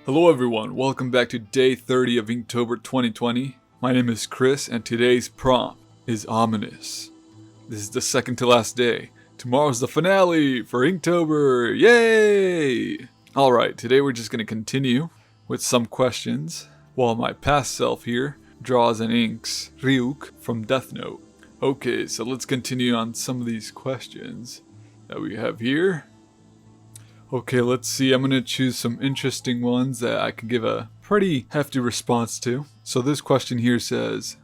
Hello everyone, welcome back to day 30 of Inktober 2020. My name is Chris and today's prompt is ominous. This is the second to last day. Tomorrow's the finale for Inktober, yay! Alright, today we're just going to continue with some questions while my past self here draws and inks Ryuk from Death Note. Okay, so let's continue on some of these questions that we have here. Okay, let's see. I'm going to choose some interesting ones that I can give a pretty hefty response to. So this question here says,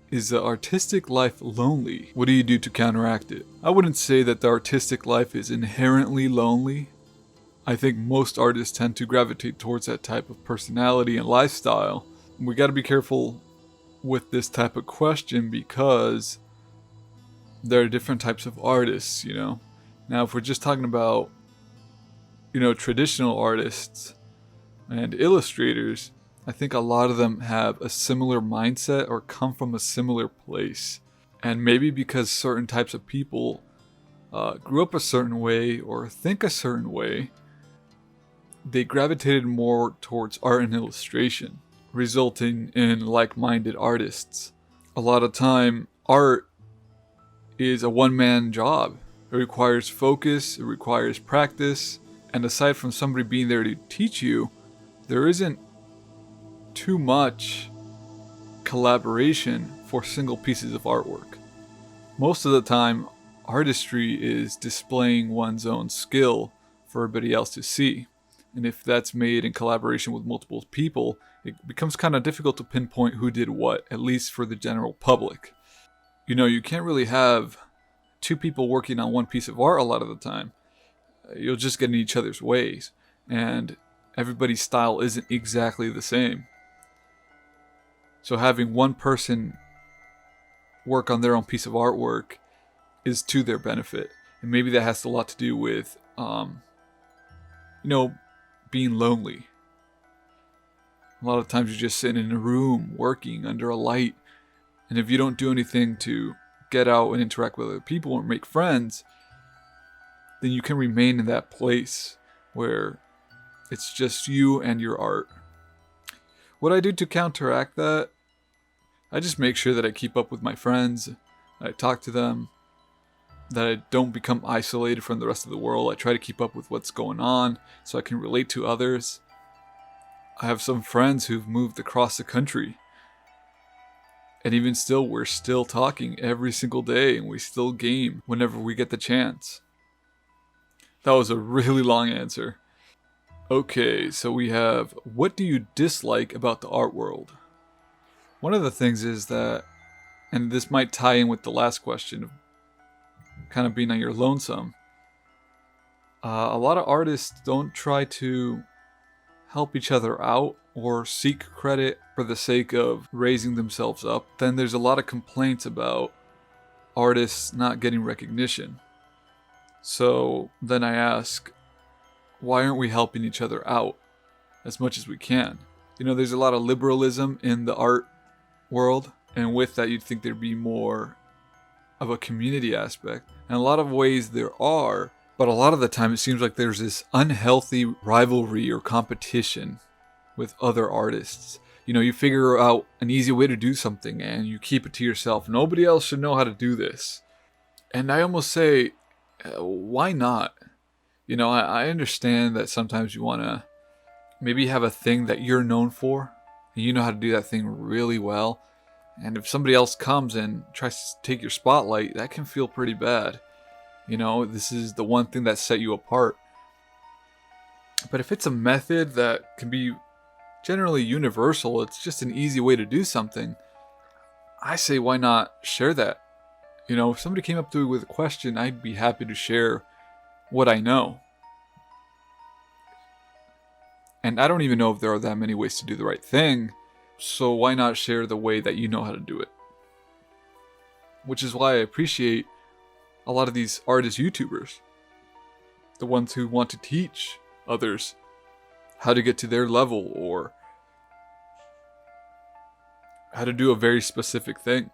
is the artistic life lonely? What do you do to counteract it? I wouldn't say that the artistic life is inherently lonely. I think most artists tend to gravitate towards that type of personality and lifestyle. We got to be careful with this type of question because there are different types of artists, you know. Now, if we're just talking about traditional artists and illustrators, I think a lot of them have a similar mindset or come from a similar place. And maybe because certain types of people grew up a certain way or think a certain way, they gravitated more towards art and illustration, resulting in like-minded artists. A lot of time, art is a one-man job. It requires focus, it requires practice, and aside from somebody being there to teach you, there isn't too much collaboration for single pieces of artwork. Most of the time, artistry is displaying one's own skill for everybody else to see. And if that's made in collaboration with multiple people, it becomes kind of difficult to pinpoint who did what, at least for the general public. You can't really have two people working on one piece of art a lot of the time. You'll just get in each other's ways, and everybody's style isn't exactly the same. So having one person work on their own piece of artwork is to their benefit, and maybe that has a lot to do with, being lonely. A lot of times you're just sitting in a room working under a light, and if you don't do anything to get out and interact with other people or make friends, then you can remain in that place where it's just you and your art. What I do to counteract that, I just make sure that I keep up with my friends, that I talk to them, that I don't become isolated from the rest of the world. I try to keep up with what's going on so I can relate to others. I have some friends who've moved across the country, and even still, we're still talking every single day, and we still game whenever we get the chance. That was a really long answer. Okay, so we have, what do you dislike about the art world? One of the things is that, and this might tie in with the last question of kind of being on your lonesome, a lot of artists don't try to help each other out or seek credit for the sake of raising themselves up. Then there's a lot of complaints about artists not getting recognition. So then I ask, why aren't we helping each other out as much as we can? There's a lot of liberalism in the art world, and with that you'd think there'd be more of a community aspect. And a lot of ways there are, but a lot of the time it seems like there's this unhealthy rivalry or competition with other artists. You figure out an easy way to do something and you keep it to yourself. Nobody else should know how to do this. And I almost say, why not? I understand that sometimes you want to maybe have a thing that you're known for, and you know how to do that thing really well. And if somebody else comes and tries to take your spotlight, that can feel pretty bad. This is the one thing that set you apart. But if it's a method that can be generally universal, it's just an easy way to do something, I say why not share that? If somebody came up to me with a question, I'd be happy to share what I know. And I don't even know if there are that many ways to do the right thing, so why not share the way that you know how to do it? Which is why I appreciate a lot of these artist YouTubers. The ones who want to teach others how to get to their level or how to do a very specific thing.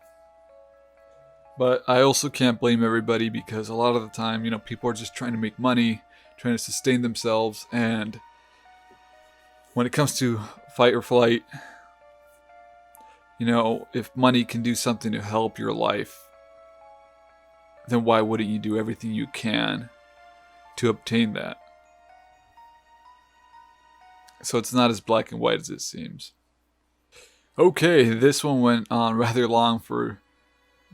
But I also can't blame everybody because a lot of the time, people are just trying to make money, trying to sustain themselves, and when it comes to fight or flight, if money can do something to help your life, then why wouldn't you do everything you can to obtain that? So it's not as black and white as it seems. Okay, this one went on rather long for,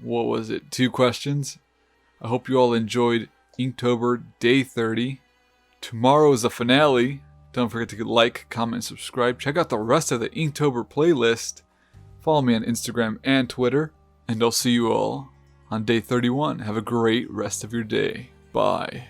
2 questions? I hope you all enjoyed Inktober Day 30. Tomorrow is the finale. Don't forget to like, comment, and subscribe. Check out the rest of the Inktober playlist. Follow me on Instagram and Twitter. And I'll see you all on Day 31. Have a great rest of your day. Bye.